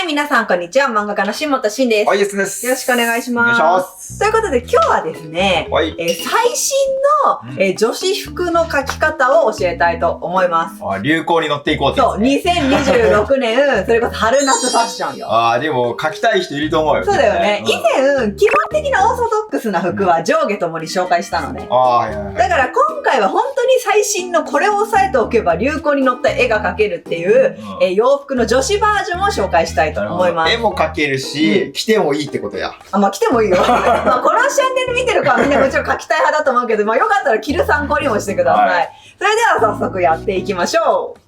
皆さんこんにちは。漫画家の新本慎です。はい、です。よろしくお願いします。お願いします。ということで今日はですね、はい。最新の、女子服の描き方を教えたいと思います。流行に乗っていこうってやつね。そう、2026年、それこそ春夏ファッションよ。でも描きたい人いると思うよ。そうだよね。以前、基本的なオーソドックスな服は上下ともに紹介したのね。だから今回は本当に最新のこれを押さえておけば流行に乗った絵が描けるっていう、洋服の女子バージョンを紹介したいと思います。絵も描けるし、着てもいいってことや。まあ着てもいいよ。まあこのチャンネル見てる子はみんなもちろん描きたい派だと思うけど、まあよかったら着る参考にもしてください。それでは早速やっていきましょう。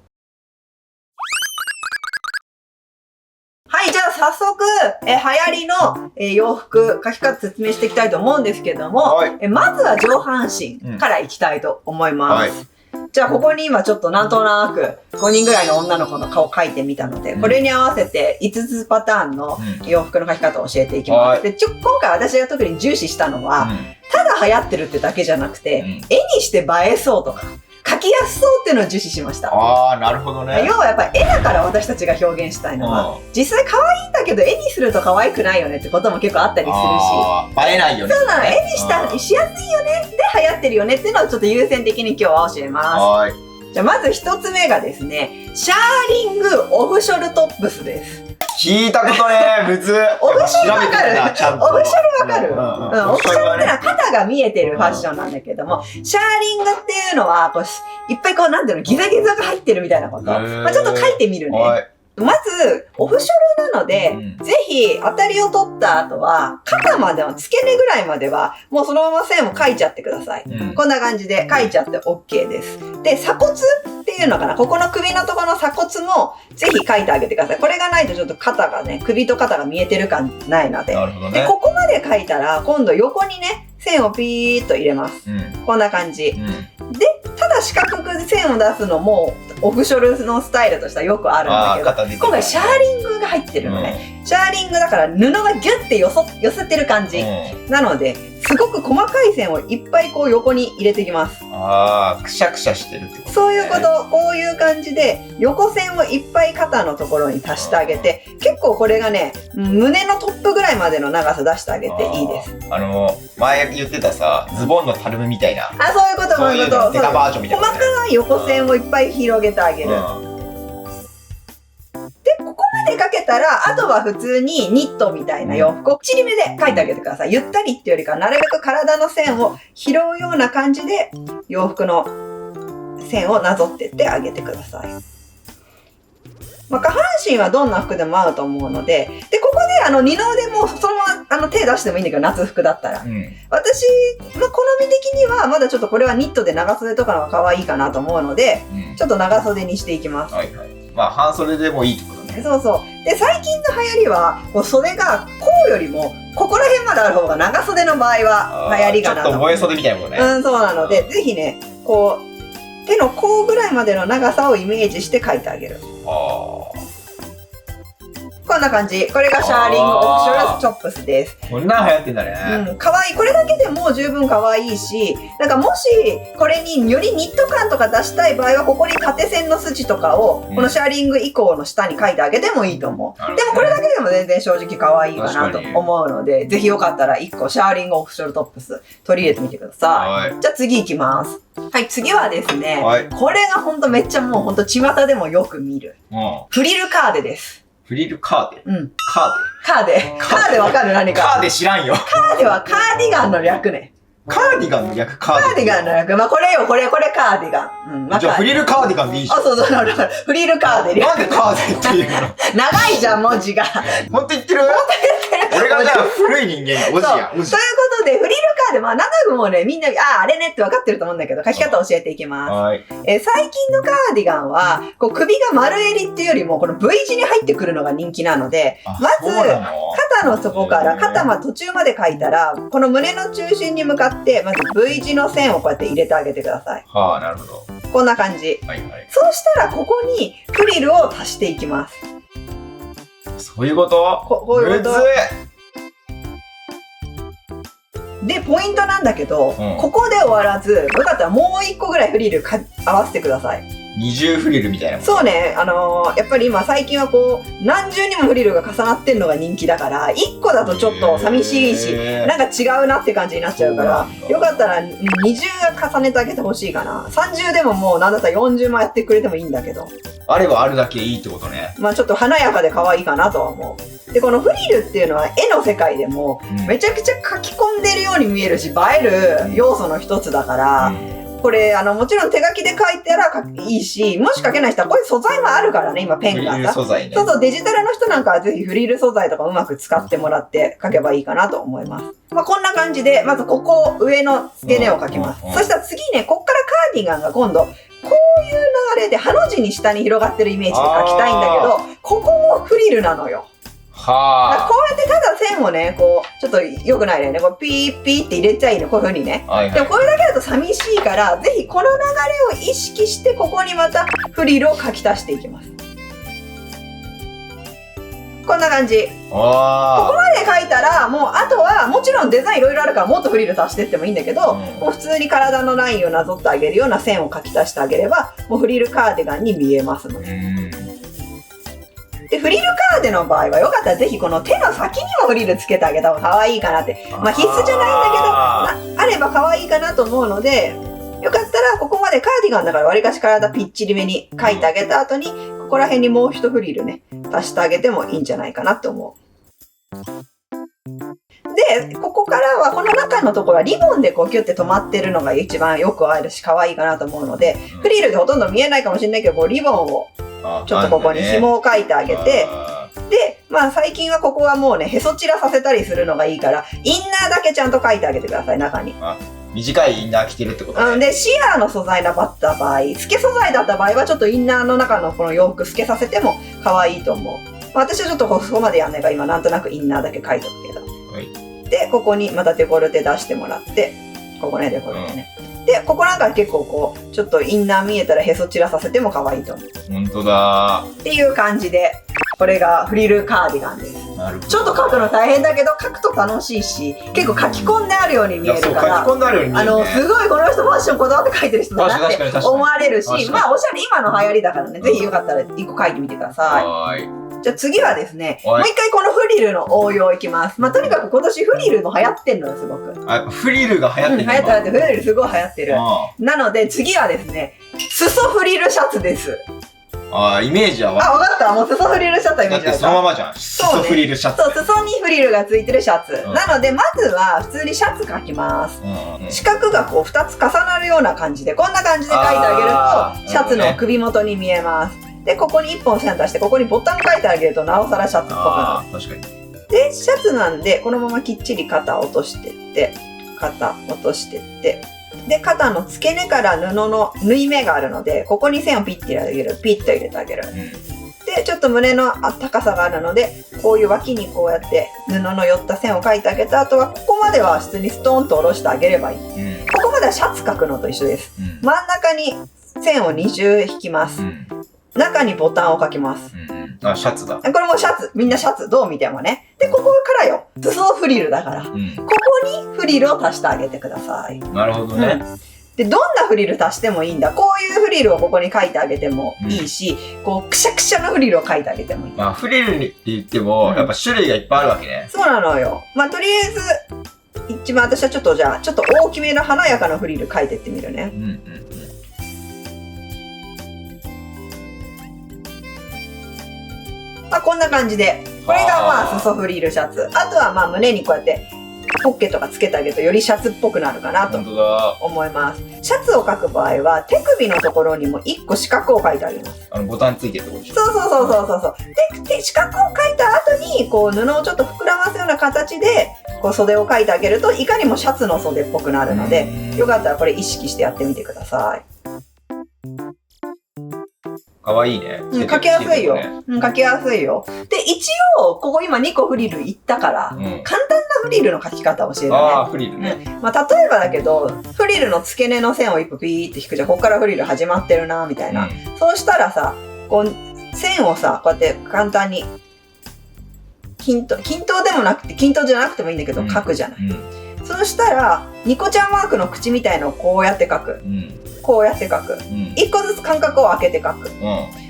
はい、じゃあ早速、流行りの、洋服、描き方説明していきたいと思うんですけども、まずは上半身からいきたいと思います。じゃあここに今ちょっとなんとなく5人ぐらいの女の子の顔描いてみたので、これに合わせて5つパターンの洋服の描き方を教えていきます。で、今回私が特に重視したのは、ただ流行ってるってだけじゃなくて、絵にして映えそうとか、描きやすそうっていうのを重視しました。なるほどね。要はやっぱり絵だから私たちが表現したいのは、実際可愛いんだけど絵にすると可愛くないよねってことも結構あったりするし。映えないよね。そうなの、絵にしやすいよね。で流行ってるよねっていうのをちょっと優先的に今日は教えます。じゃあまず一つ目がですね、シャーリングオフショルトップスです。聞いたことね、むず。オフショルわかる？オフショルわかる？オフショルってのは肩が見えてるファッションなんだけども、シャーリングっていうのは、こういっぱいこうなんていうの、ギザギザが入ってるみたいなこと。まあちょっと書いてみるね。まず、オフショルなので、ぜひ当たりを取った後は、肩までの付け根ぐらいまでは、もうそのまま線を描いちゃってください。こんな感じで描いちゃって OK です。で、鎖骨っていうのかな、ここの首のところの鎖骨も、ぜひ描いてあげてください。これがないとちょっと肩がね、首と肩が見えてる感ないので。で、ここまで描いたら、今度横にね、線をピーッと入れます。こんな感じ。で、ただ四角く線を出すのも、オフショルのスタイルとしてはよくあるんだけど、今回シャーリングが入ってるのね。シャーリングだから布がギュッて寄せてる感じ。なので、すごく細かい線をいっぱいこう横に入れていきます。くしゃくしゃしてるってことね。そういうこと、こういう感じで、横線をいっぱい肩のところに足してあげて、結構これがね、胸のトップぐらいまでの長さ出してあげていいです。前言ってたさ、ズボンのたるみみたいな。そういうこと、そういうこと。デカバージョンみたいな。細かい横線をいっぱい広げてあげる。で、ここまでかけたら、あとは普通にニットみたいな洋服をちりめで描いてあげてください。ゆったりっていうよりか、なるべく体の線を拾うような感じで、洋服の線をなぞってってあげてください。下半身はどんな服でも合うと思うので、で、ここで二の腕もそのまま手出してもいいんだけど、夏服だったら。私の好み的には、まだちょっとこれはニットで長袖とかの方が可愛いかなと思うので、ちょっと長袖にしていきます。まあ、半袖でもいいってことね。そうそう。で、最近の流行りは、こう袖がこうよりも、ここら辺まである方が長袖の場合は流行りがなと。ちょっと萌え袖みたいなもんね。そうなので、ぜひね、こう、手の甲ぐらいまでの長さをイメージして描いてあげる。こんな感じ。これがシャーリングオフショルチョップスです。こんなん流行ってんだね。可愛い。これだけでも十分可愛いし、なんかもし、これによりニット感とか出したい場合は、ここに縦線の筋とかを、このシャーリング以降の下に描いてあげてもいいと思う。でもこれだけでも全然正直可愛いかなと思うので、ぜひよかったら1個シャーリングオフショルトップス取り入れてみてください。じゃあ次行きます。はい、次はですね、これがほんとめっちゃもうほんと巷でもよく見る。フリルカーデです。フリルカーデ？カーデわかる？何か。カーデ知らんよ。カーデはカーディガンの略ね。カーディガンの略？カーディガンの略。まあこれよ、これカーディガン。じゃあフリルカーディガンでいいじゃん。そう、フリルカーデ。なんでカーデっていうの？長いじゃん、文字が。ほんと言ってる？俺がじゃあ古い人間、おじや。ということで、フリルカーデ、ナナグもね、みんな、あれねって分かってると思うんだけど、書き方を教えていきます。最近のカーディガンは、こう首が丸襟っていうよりも、この V 字に入ってくるのが人気なので、まず、肩の底から肩途中まで描いたら、この胸の中心に向かって、まず V 字の線をこうやって入れてあげてください。なるほど。こんな感じ。そうしたら、ここにフリルを足していきます。そういうこと？こういうこと。で、ポイントなんだけど、ここで終わらず、よかったらもう1個ぐらいフリル合わせてください。二重フリルみたいなもん。そうね、やっぱり今最近はこう、何重にもフリルが重なってんのが人気だから、1個だとちょっと寂しいし、なんか違うなって感じになっちゃうから、よかったら20重ねてあげてほしいかな。30でももうなんだったら40もやってくれてもいいんだけど。あればあるだけいいってことね。まあちょっと華やかで可愛いかなとは思う。で、このフリルっていうのは絵の世界でもめちゃくちゃ書き込んでるように見えるし、映える要素の一つだから、これ、もちろん手書きで書いたらいいし、もし書けない人はこういう素材もあるからね、今ペンがさ。フリル素材ね。そうそう、デジタルの人なんかはぜひフリル素材とかうまく使ってもらって書けばいいかなと思います。まあこんな感じで、まずここ上の付け根を書きます。そしたら次ね、こっからカーディガンが今度、こういう流れでハの字に下に広がってるイメージで書きたいんだけど、ここもフリルなのよ。はこうやってただ線をね、こう、ちょっと良くないね。こうピーピーって入れちゃいいの、こういう風にね。はいはい、でもこれだけだと寂しいから、ぜひこの流れを意識して、ここにまたフリルを書き足していきます。こんな感じ。ここまで書いたら、もうあとは、もちろんデザインいろいろあるからもっとフリル足してってもいいんだけど、もう普通に体のラインをなぞってあげるような線を書き足してあげれば、もうフリルカーディガンに見えますので。で、フリルカーデの場合はよかったらぜひこの手の先にもフリルつけてあげた方が可愛いかなって。まあ必須じゃないんだけど、あれば可愛いかなと思うので、よかったらここまでカーディガンだからわりかし体ぴっちりめに書いてあげた後に、ここら辺にもう一フリルね、足してあげてもいいんじゃないかなと思う。で、ここからはこの中のところはリボンでこうキュッて止まってるのが一番よくあるし可愛いかなと思うので、フリルでほとんど見えないかもしれないけど、こうリボンをちょっとここに紐を書いてあげて、で、まあ最近はここはもうね、へそ散らさせたりするのがいいから、インナーだけちゃんと書いてあげてください、中に。短いインナー着てるってことね。で、シアーの素材だった場合、透け素材だった場合はちょっとインナーの中のこの洋服透けさせても可愛いと思う。まあ、私はちょっとここまでやんないから今なんとなくインナーだけ書いとくけど。はい、で、ここにまたデコルテ出してもらって、ここね、デコルテね。で、ここなんか結構こう、ちょっとインナー見えたらへそ散らさせても可愛いと思う。ほんとだー。っていう感じで、これがフリルカーディガンです。なるほど。ちょっと書くの大変だけど、書くと楽しいし、結構書き込んであるように見えるから。書き込んであるように見える、ね。すごいこの人ファッションこだわって書いてる人だなって思われるし、まあおしゃれ、今の流行りだからね、ぜひよかったら一個書いてみてください。はい。じゃあ次はですね、もう一回このフリルの応用いきます。まあとにかく今年フリルも流行ってんのよ、すごく。フリルが流行ってる、流行ってフリルすごい流行ってる。なので次はですね、裾フリルシャツです。イメージはわかった。もう裾フリルシャツはイメージだった。そのままじゃん。裾フリルシャツ。そう、裾にフリルがついてるシャツ。なので、まずは普通にシャツ描きます。四角がこう2つ重なるような感じで、こんな感じで描いてあげると、シャツの首元に見えます。で、ここに1本線出して、ここにボタン書いてあげると、なおさらシャツっぽくなる。確かに。で、シャツなんで、このままきっちり肩を落としてって、肩落としてって、で、肩の付け根から布の縫い目があるので、ここに線をピッて入れてあげる。ピッと入れてあげる。で、ちょっと胸の高さがあるので、こういう脇にこうやって布の寄った線を描いてあげた後は、ここまでは普通にストーンと下ろしてあげればいい。ここまではシャツ描くのと一緒です。真ん中に線を2重引きます。中にボタンを描きます。シャツだ。これもシャツ。みんなシャツ。どう見てもね。で、ここからよ。裾フリルだから。ここにフリルを足してあげてください。なるほどね。で、どんなフリル足してもいいんだ。こういうフリルをここに書いてあげてもいいし、こう、くしゃくしゃのフリルを書いてあげてもいい。まあ、フリルって言っても、やっぱ種類がいっぱいあるわけね。そうなのよ。まあ、とりあえず、一番私はちょっとじゃあ、ちょっと大きめの華やかなフリル書いてってみるね。まあ、こんな感じで。これがまあ、裾フリルシャツ。あとはまあ、胸にこうやって、ポッケとかつけてあげるとよりシャツっぽくなるかなと思います。シャツを描く場合は手首のところにも1個四角を描いてあげます。ボタンついてるところでしょ。そう。で、四角を描いた後にこう布をちょっと膨らますような形でこう袖を描いてあげるといかにもシャツの袖っぽくなるので、よかったらこれ意識してやってみてください。かわいいね。書きやすいよ。書きやすいよ。で、一応、ここ今2個フリルいったから、簡単なフリルの書き方を教えるね。フリルね。まあ、例えばだけど、フリルの付け根の線を1個ピーって引くじゃん。ここからフリル始まってるな、みたいな。そうしたらさ、こう、線をさ、こうやって簡単に、均等でもなくて、均等じゃなくてもいいんだけど、書くじゃない。そうしたらニコちゃんマークの口みたいのをこうやって描く。こうやって描く。1個ずつ間隔を空けて描く。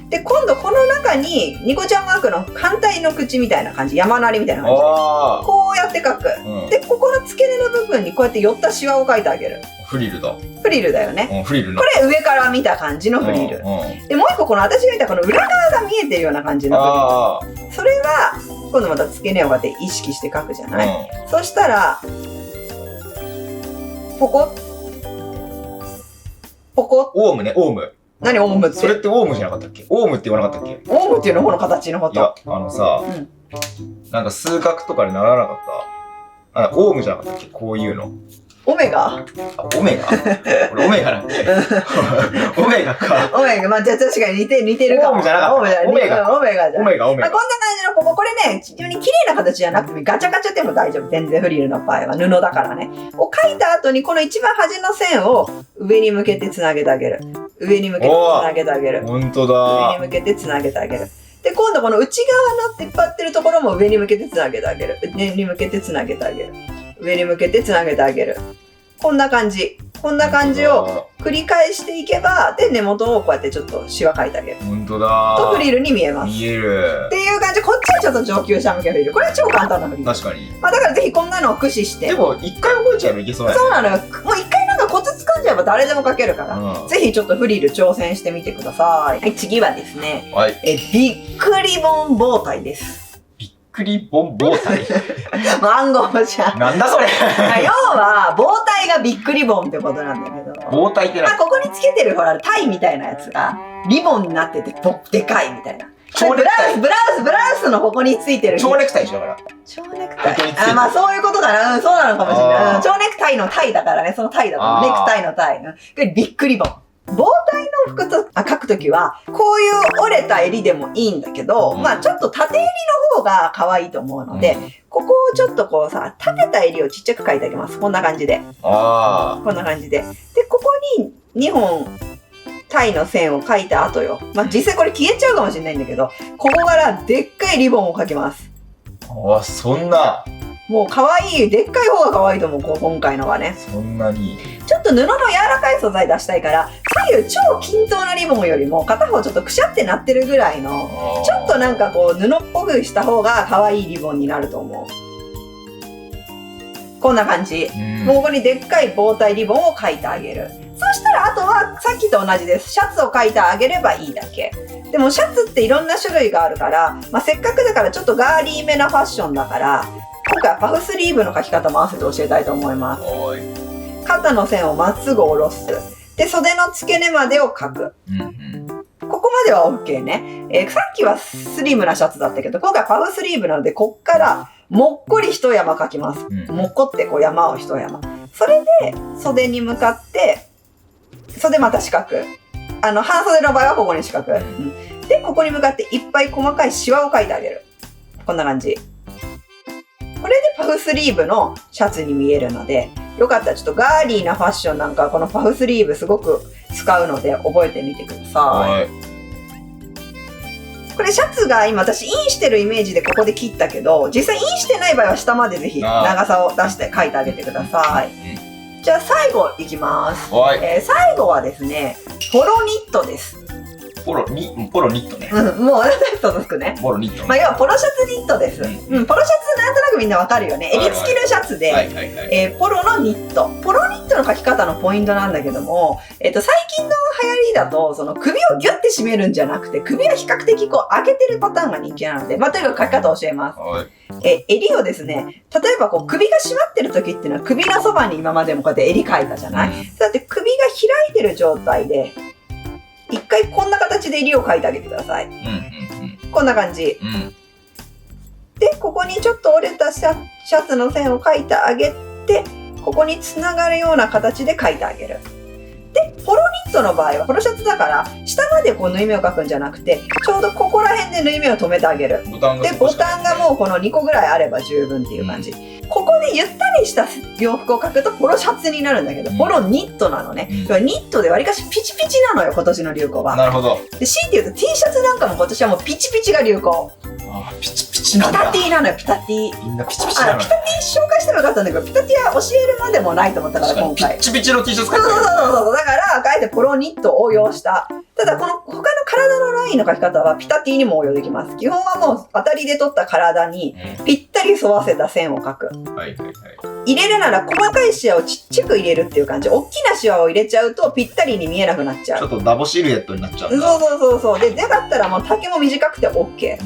で、今度この中にニコちゃんマークの反対の口みたいな感じ、山なりみたいな感じでこうやって描く。で、ここの付け根の部分にこうやって寄ったシワを描いてあげる。フリルだ。フリルだよね。フリルこれ上から見た感じのフリル。で、もう一個この私が言ったこの裏側が見えてるような感じのフリル。それは、今度また付け根をこうやって意識して描くじゃない。そしたら、ポコポコ。オウムね、オウム。何オウムって。それってオウムじゃなかったっけ？オウムって言わなかったっけ？オウムっていうのこの形のこと。いや、さ、なんか数学とかで習わなかった？オウムじゃなかったっけ？こういうの。オメガ？オメガ？俺オメガなんて。オメガか。オメガ、まあ、じゃあ確かに似てるかも。オウムじゃなかった。オメガじゃん。オメガ、オメガ。こんな感じのここ、これね、非常に綺麗な形じゃなくて、ガチャガチャでも大丈夫。全然フリルの場合は布だからね。を描いた後に、この一番端の線を上に向けてつなげてあげる。上に向けてつなげてあげる。ほんとだ。上に向けてつなげてあげる。で、今度この内側の出っ張ってるところも上に向けてつなげてあげる。上に向けてつなげてあげる。上に向けてつなげてあげる。こんな感じ。こんな感じを繰り返していけば、で、根元をこうやってちょっとシワ描いてあげる。ほんとだ。とフリルに見えます。見える。っていう感じ。こっちはちょっと上級者向けフリル。これは超簡単なフリル。確かに。まあだからぜひこんなのを駆使して。でも、一回覚えちゃえばいけそうだよね。そうなのよ。もう一回なんかコツ掴んじゃえば誰でも描けるから。ぜひちょっとフリル挑戦してみてください。はい、次はですね。はい。ビッグリボンボウタイです。ビッグリボンボウタイ暗号じゃん。なんだそれ要は、ボウタイがビッグリボンってことなんだけど。ボウタイってここにつけてるほら、タイみたいなやつが、リボンになってて、でかいみたいな。ブラウスのここについてる。蝶ネクタイでしょ、だから。蝶ネクタイ。まあそういうことかな。そうなのかもしれない。蝶ネクタイのタイだからね、そのタイだから。ネクタイのタイ。ビッグリボン。ボウタイの服と描くときは、こういう折れた襟でもいいんだけど、まあちょっと縦襟の方が可愛いと思うので、ここをちょっとこうさ、立てた襟をちっちゃく描いてあげます。こんな感じで。こんな感じで。で、ここに2本、タイの線を描いた後よ。まあ実際これ消えちゃうかもしれないんだけど、ここからでっかいリボンを描きます。そんな。もう可愛い、でっかい方が可愛いと思う、今回のはね。そんなに。ちょっと布の柔らかい素材出したいから、左右超均等なリボンよりも片方ちょっとくしゃってなってるぐらいの、ちょっとなんかこう布っぽくした方が可愛いリボンになると思う。こんな感じ。もうここにでっかいボウタイリボンを描いてあげる。そしたらあとはさっきと同じです。シャツを描いてあげればいいだけ。でもシャツっていろんな種類があるから、まあ、せっかくだからちょっとガーリーめなファッションだから、今回はパフスリーブの描き方も合わせて教えたいと思います。肩の線をまっすぐ下ろす。で、袖の付け根までを描く。ここまでは OK ね。さっきはスリムなシャツだったけど、今回はパフスリーブなので、こっからもっこり一山描きます。もっこってこう山を一山。それで袖に向かって、袖また四角。半袖の場合はここに四角。で、ここに向かっていっぱい細かいシワを描いてあげる。こんな感じ。これでパフスリーブのシャツに見えるので、よかったらちょっとガーリーなファッションなんかはこのパフスリーブすごく使うので覚えてみてください。これシャツが今私インしてるイメージでここで切ったけど、実際インしてない場合は下までぜひ長さを出して描いてあげてください。じゃあ最後いきます。最後はですね、ポロニットです。ポロニットね。もうとつくね。ポロニット。まあ要はポロシャツニットです。ポロシャツなんとなくみんなわかるよね。襟付きのシャツで、ポロのニット。ポロニットの描き方のポイントなんだけども、最近の流行りだと、その首をギュッて締めるんじゃなくて、首を比較的こう上げてるパターンが人気なので、まあとにかく描き方を教えます。襟をですね、例えばこう首が締まってる時っていうのは首のそばに今までもこうやって襟描いたじゃない？だって首が開いてる状態で、一回こんな形で襟を描いてあげてください。こんな感じ。で、ここにちょっと折れたシャツの線を描いてあげて、ここにつながるような形で描いてあげる。で、ポロニットの場合は、ポロシャツだから、下までこう縫い目を描くんじゃなくて、ちょうどここら辺で縫い目を止めてあげる。で、ボタンがもうこの2個ぐらいあれば十分っていう感じ。ここでゆったりした洋服を描くとポロシャツになるんだけど、ポロニットなのね。ニットでわりかしピチピチなのよ、今年の流行は。なるほど。で、強いて言うと T シャツなんかも今年はもうピチピチが流行。あ、ピチピチなんだ。ピタティなのよ、ピタティ。みんなピチピチなの。ピタティ紹介してもよかったんだけど、ピタティは教えるまでもないと思ったから今回。ピチピチの T シャツ買そうってる。だから、あえてポロニットを応用した。ただ、この他の体のラインの描き方はピタティにも応用できます。基本はもう当たりで取った体にぴったり沿わせた線を描く。入れるなら細かいシワをちっちゃく入れるっていう感じ。大きなシワを入れちゃうとぴったりに見えなくなっちゃう。ちょっとダボシルエットになっちゃうんだ。そう。で、だったらもう丈も短くて OK。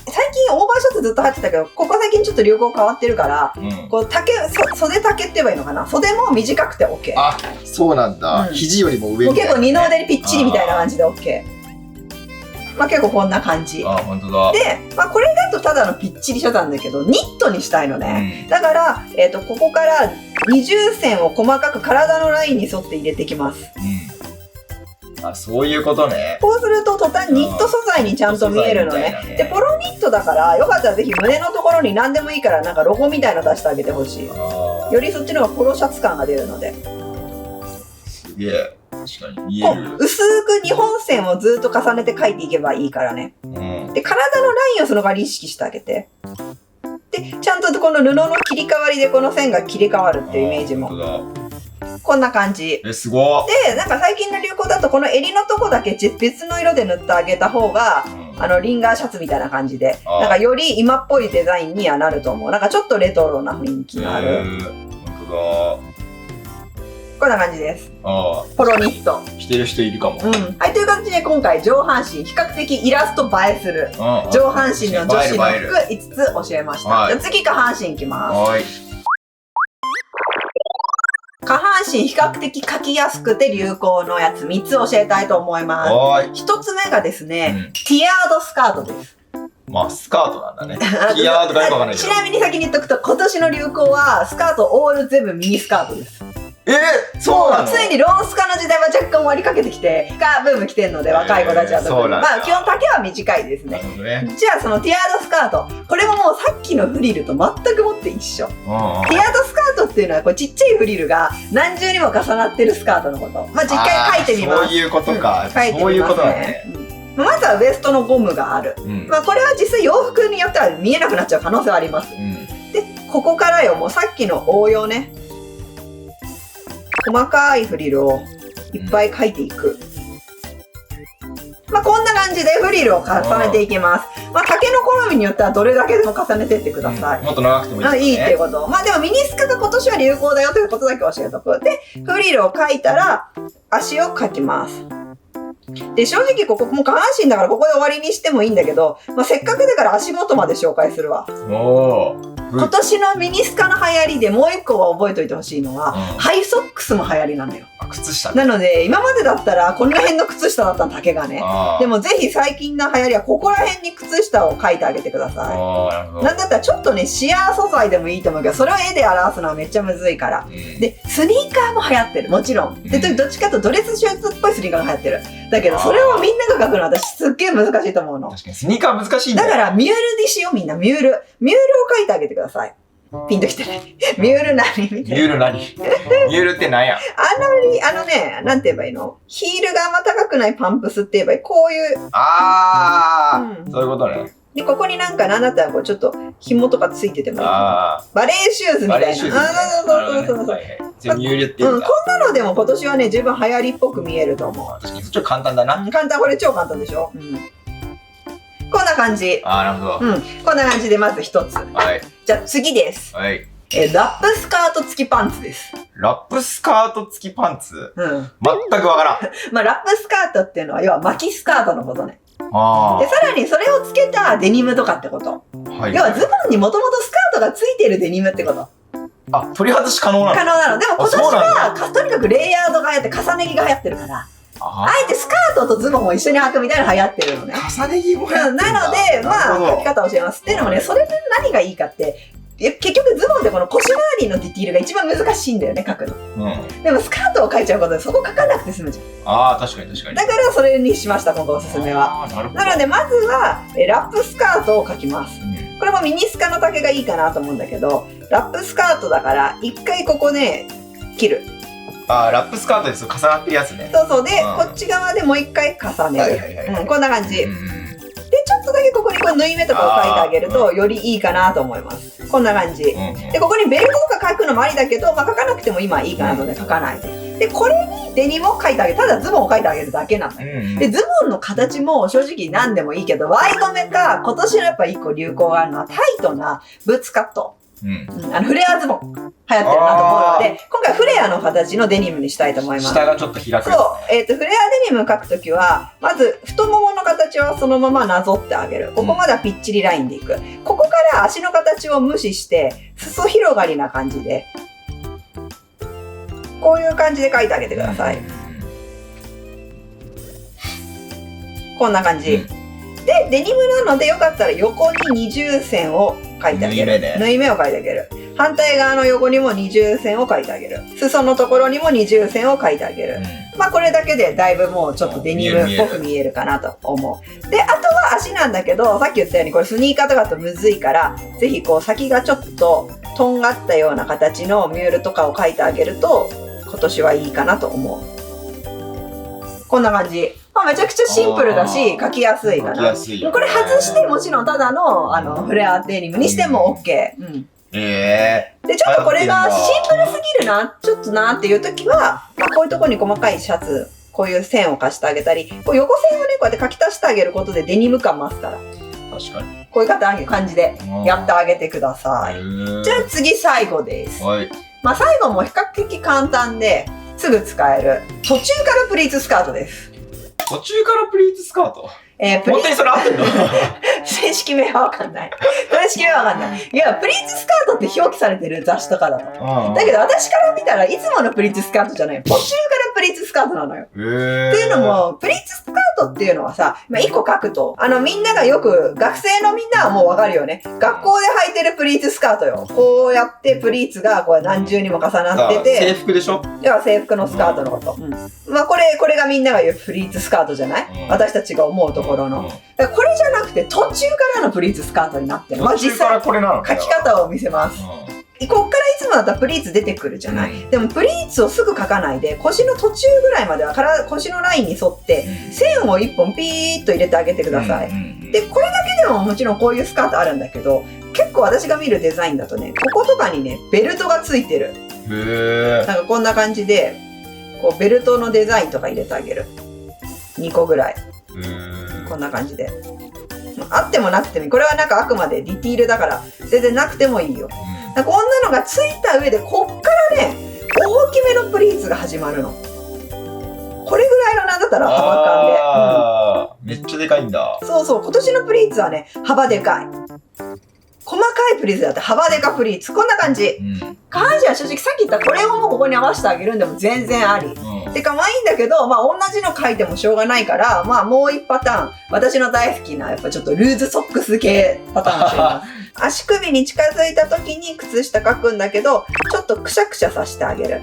最近オーバーシャツずっと履いてたけど、ここ最近ちょっと流行変わってるから、こう袖丈って言えばいいのかな。袖も短くて OK。あ、そうなんだ。肘よりも上みたいな。もう結構二の腕にぴっちりみたいな感じで OK。まあ結構こんな感じ。あ、本当だ。で、まあこれだとただのぴっちりシャツなんだけど、ニットにしたいのね。だから、ここから二重線を細かく体のラインに沿って入れていきます。あ、そういうことね。こうすると途端ニット素材にちゃんと見えるのね。で、ポロニットだから、よかったらぜひ胸のところに何でもいいからなんかロゴみたいの出してあげてほしい。よりそっちの方がポロシャツ感が出るので。すげえ。確かに見える。薄く2本線をずっと重ねて描いていけばいいからね。で、体のラインをその代わり意識してあげて。で、ちゃんとこの布の切り替わりでこの線が切り替わるっていうイメージも。こんな感じ。すごい。で、なんか最近の流行だとこの襟のとこだけ別の色で塗ってあげた方が、リンガーシャツみたいな感じで、なんかより今っぽいデザインにはなると思う。なんかちょっとレトロな雰囲気のある。本当だ。こんな感じです。ポロニット。着てる人いるかも。はい、という形で今回上半身、比較的イラスト映えする上半身の女子の服5つ教えました。じゃあ次下半身いきます。下半身比較的描きやすくて流行のやつ3つ教えたいと思います。1つ目がですね、ティアードスカートです。まあ、スカートなんだね。ティアードかよくわかんないけど。ちなみに先に言っとくと、今年の流行はスカートオール全部ミニスカートです。そうなの？ついにロースカの時代は若干終わりかけてきて、スカーブーム来てんので、若い子たちは特に。まあ、基本丈は短いですね。じゃあ、そのティアードスカート。これももうさっきのフリルと全くもって一緒。ティアードスカートっていうのは、こうちっちゃいフリルが何重にも重なってるスカートのこと。まあ、実際書いてみます。そういうことか。書いてみますね。そういうことだね。まずはウエストのゴムがある。まあ、これは実際洋服によっては見えなくなっちゃう可能性はあります。で、ここからよ、もうさっきの応用ね。細かいフリルをいっぱい描いていく。まあこんな感じでフリルを重ねていきます。まあ丈の好みによってはどれだけでも重ねてってください。もっと長くてもいいですね。いいっていうこと。まあでもミニスカが今年は流行だよということだけ教えとく。で、フリルを描いたら足を描きます。で、正直ここもう下半身だからここで終わりにしてもいいんだけど、まあせっかくだから足元まで紹介するわ。今年のミニスカの流行りでもう一個は覚えておいてほしいのは、ハイソックスも流行りなのよ。靴下なので、今までだったらこの辺の靴下だったの、丈がね。でもぜひ最近の流行りはここら辺に靴下を描いてあげてください。なんだったらちょっとね、シアー素材でもいいと思うけど、それを絵で表すのはめっちゃむずいから。で、スニーカーも流行ってる。もちろん。で、どっちかというとドレスシューズっぽいスニーカーが流行ってる。だけど、それをみんなが描くのは私すっげえ難しいと思うの。確かにスニーカー難しいんだよ。だからミュールにしよう、みんな。ミュールを描いてあげてください。ピンときてない。ミュール何みたいな。ミュール何？ミュールって何や？なんて言えばいいの？ヒールがあんま高くないパンプスって言えばいい。こういう。そういうことね。で、ここになんだったらこうちょっと紐とかついててもいい。バレーシューズみたいな。そう。ミュールっていうか。こんなのでも今年はね、十分流行りっぽく見えると思う。確かに、ちょっと簡単だな。簡単、これ超簡単でしょ？こんな感じ。なるほど。こんな感じでまず一つ。じゃあ次です。ラップスカート付きパンツです。ラップスカート付きパンツ？全くわからん。まあラップスカートっていうのは要は巻きスカートのことね。で、さらにそれをつけたデニムとかってこと。要はズボンにもともとスカートがついてるデニムってこと。取り外し可能なの？可能なの。でも今年はとにかくレイヤードが流行って重ね着が流行ってるから。あえてスカートとズボンを一緒に履くみたいなの流行ってるのね。重ね着も流行ってるんだ。なので、まあ、履き方を教えます。っていうのもね、それで何がいいかって、結局ズボンってこの腰回りのディティールが一番難しいんだよね、書くの。でもスカートを書いちゃうことでそこ書かなくて済むじゃん。確かに確かに。だからそれにしました、今回おすすめは。なので、まずは、ラップスカートを書きます。これもミニスカの丈がいいかなと思うんだけど、ラップスカートだから一回ここね切る。あー、ラップスカートです。重なってるやつね。そうそう。で、うんこっち側でもう一回重ねはいはいはいはいる。こんな感じ。で、うんちょっとだけここにこう縫い目とかを書いてあげるとよりいいかなと思います。こんな感じ。で、ここにベルトとか書くのもありだけど、まあ、書かなくても今いいかなので書かないで。で、これにデニムを書いてあげる。ただズボンを書いてあげるだけなんだよ。で、ズボンの形も正直何でもいいけど、ワイドめか、今年のやっぱ一個流行があるのはタイトなブーツカット。フレアズボン流行ってるなと思うので、今回フレアの形のデニムにしたいと思います。下がちょっと開く。そう。フレアデニム描くときは、まず太ももの形はそのままなぞってあげる。ここまではぴっちりラインでいく。ここから足の形を無視して、裾広がりな感じで、こういう感じで描いてあげてください。こんな感じ。で、デニムなのでよかったら横に二重線を描いてあげる。縫い目を描いてあげる。反対側の横にも二重線を描いてあげる。裾のところにも二重線を描いてあげる。まあこれだけでだいぶもうちょっとデニムっぽく見えるかなと思う。で、あとは足なんだけど、さっき言ったようにこれスニーカーとかだとむずいから、ぜひこう先がちょっととんがったような形のミュールとかを描いてあげると、今年はいいかなと思う。こんな感じ。まあめちゃくちゃシンプルだし、描きやすいかな。これ外してもちろんただのフレアデニムにしても OK。で、ちょっとこれがシンプルすぎるな、ちょっとなっていう時は、まあ、こういうところに細かいシャツ、こういう線を貸してあげたり、こう横線をね、こうやって書き足してあげることでデニム感増すから。確かに。こういう感じでやってあげてください。じゃあ次最後です。まあ最後も比較的簡単ですぐ使える途中からプリーツスカートです。途中からプリーツスカート？本当にそれ合ってんの？正式名はわかんない。正式名はわかんない。いや、プリーツスカートって表記されてる雑誌とかだと。だけど私から見たらいつものプリーツスカートじゃない。途中からプリーツスカートなのよ。っていうのも、プリーツスカートっていうのはさ、まあ、一個書くと、みんながよく、学生のみんなはもうわかるよね。学校で履いてるプリーツスカートよ。こうやってプリーツがこう何重にも重なってて。制服でしょ？いや、制服のスカートのこと。まあこれがみんなが言うプリーツスカートじゃない？私たちが思うところの。だからこれじゃなくて途中からのプリーツスカートになってる。まあ実際書き方を見せます。こっからいつもだったらプリーツ出てくるじゃない、でもプリーツをすぐ書かないで腰の途中ぐらいまでは腰のラインに沿って線を1本ピーッと入れてあげてください。でこれだけでももちろんこういうスカートあるんだけど、結構私が見るデザインだとね、こことかにねベルトがついてる。なんかこんな感じでこうベルトのデザインとか入れてあげる。2個ぐらい。こんな感じで。あってもなくてもいい。これはなんかあくまでディティールだから全然なくてもいいよ。こんなのがついた上でこっからね大きめのプリーツが始まるの。これぐらいのなんだったら幅感で、めっちゃでかいんだ。そうそう、今年のプリーツはね幅でかい。細かいプリーツだって幅でかプリーツこんな感じ。下半身は正直さっき言ったこれをもうここに合わせてあげるんでも全然あり。で可愛いんだけど、まあ同じの描いてもしょうがないから、まあもう一パターン、私の大好きなやっぱちょっとルーズソックス系パターンにしてみます。足首に近づいた時に靴下描くんだけど、ちょっとくしゃくしゃさせてあげる。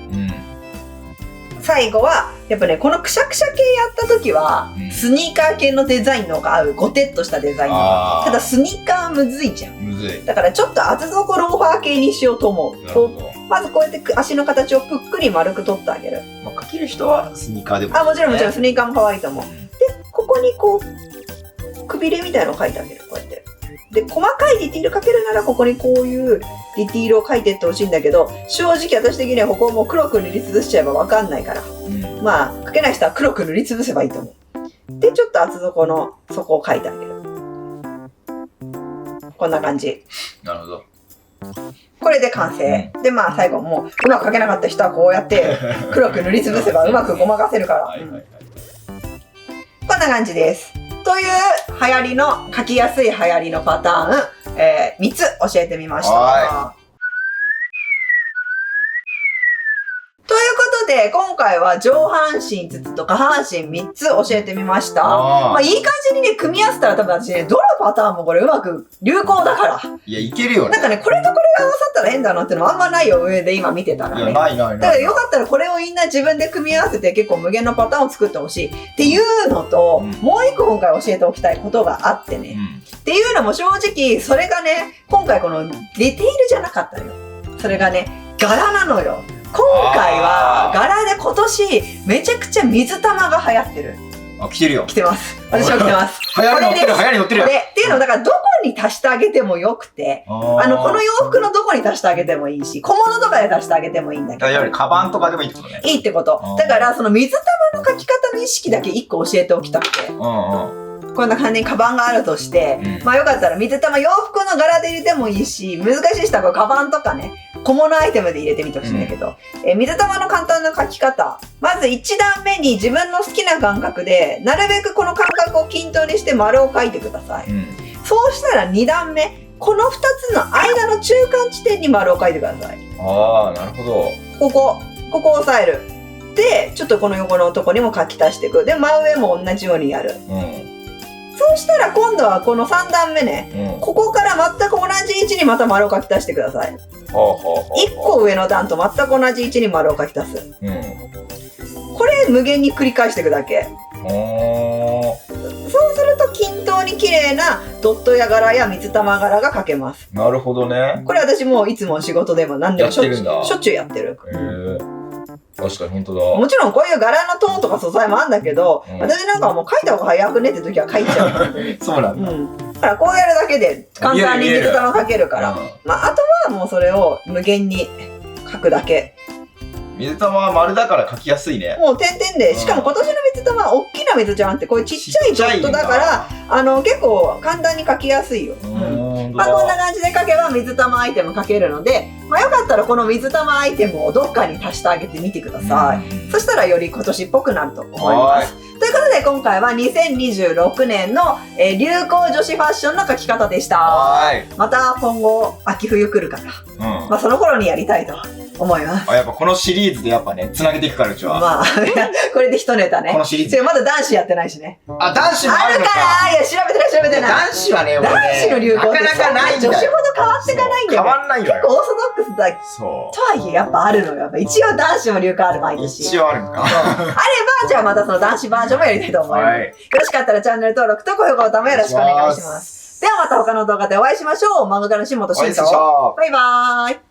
最後はやっぱね、このくしゃくしゃ系やった時は、スニーカー系のデザインの方が合う。ゴテッとしたデザインの。ただスニーカーむずいじゃん。むずい。だからちょっと厚底ローファー系にしようと思う。まずこうやって足の形をぷっくり丸く取ってあげる。まあ、かける人はスニーカーでもいい、ね。もちろんもちろんスニーカーも可愛いと思う。で、ここにこう、くびれみたいのを描いてあげる。こうやって。で、細かいディティール描けるならここにこういうディティールを描いてってほしいんだけど、正直私的にはここをもう黒く塗りつぶしちゃえばわかんないから。まあ、描けない人は黒く塗りつぶせばいいと思う。で、ちょっと厚底の底を描いてあげる。こんな感じ。なるほど。これで完成。で、まあ最後もうまく描けなかった人はこうやって黒く塗りつぶせばうまくごまかせるから。こんな感じです。という流行りの、描きやすい流行りのパターン、3つ教えてみました。ということで、今回は上半身ずつと下半身3つ教えてみました。まあいい感じにね、組み合わせたら多分私ね、どのパターンもこれうまく流行だから。いや、いけるよね。なんかね、これとこれが合わさったら変だなってのもあんまないよ、上で今見てたらね。いや、ないないない。だからよかったらこれをみんな自分で組み合わせて結構無限のパターンを作ってほしいっていうのと、もう一個今回教えておきたいことがあってね。っていうのも正直、それがね、今回このディテールじゃなかったよ。それがね、柄なのよ。今回は柄で今年めちゃくちゃ水玉が流行ってる。あ、来てるよ。来てます。私は来てます。流行り乗ってる、流行り乗ってる。っていうのだからどこに足してあげてもよくて、この洋服のどこに足してあげてもいいし、小物とかで足してあげてもいいんだけど。いわゆるカバンとかでもいいってことね。いいってこと。だからその水玉の描き方の意識だけ一個教えておきたくて。こんな感じにカバンがあるとして、まあよかったら水玉洋服の柄で入れてもいいし、難しい人はこれカバンとかね、小物アイテムで入れてみてほしいんだけど、水玉の簡単な描き方。まず1段目に自分の好きな感覚で、なるべくこの感覚を均等にして丸を描いてください。そうしたら2段目、この2つの間の中間地点に丸を描いてください。ああ、なるほど。ここを押さえる。で、ちょっとこの横のとこにも描き足していく。で、真上も同じようにやる。そうしたら今度はこの3段目ね、ここから全く同じ位置にまた丸を描き足してください。1個上の段と全く同じ位置に丸を描き足す。これ無限に繰り返していくだけ。そうすると均等に綺麗なドットや柄や水玉柄が描けます。なるほどね。これ私もういつも仕事でも何でもしょっちゅうやってる。確かに本当だ。もちろんこういう柄のトーンとか素材もあるんだけど、私なんかはもう描いた方が早くねって時は描いちゃう。そうなんだ。だからこうやるだけで簡単に水玉描けるから。まああとはもうそれを無限に描くだけ。水玉は丸だから描きやすいね。もう点々で、しかも今年の水玉は大きな水玉ってこういうちっちゃいドットだから、結構簡単に描きやすいよ。まあこんな感じで描けば水玉アイテム描けるので、まあよかったらこの水玉アイテムをどっかに足してあげてみてください。そしたらより今年っぽくなると思います。ということで今回は2026年の流行女子ファッションの描き方でした。また今後秋冬来るから、まあその頃にやりたいと思います。やっぱこのシリーズでやっぱね、繋げていくからうちは。まあ、これで一ネタね。このシリーズ。まだ男子やってないしね。あ、男子もあるのか。あるから、いや、調べてない。男子はね、男子の流行ってなかなかないんだよ。女子ほど変わっていかないんだよ。変わんないんだよ。結構オーソドックスだ。そう。とはいえ、やっぱあるのよ。やっぱ一応男子も流行ある毎年。一応あるんか。あれば、じゃあまたその男子バージョンもやりたいと思います。よろしかったらチャンネル登録と高評価ボタンもよろしくお願いします。ではまた他の動画でお会いしましょう。漫画家の下本慎と。バイバーイ。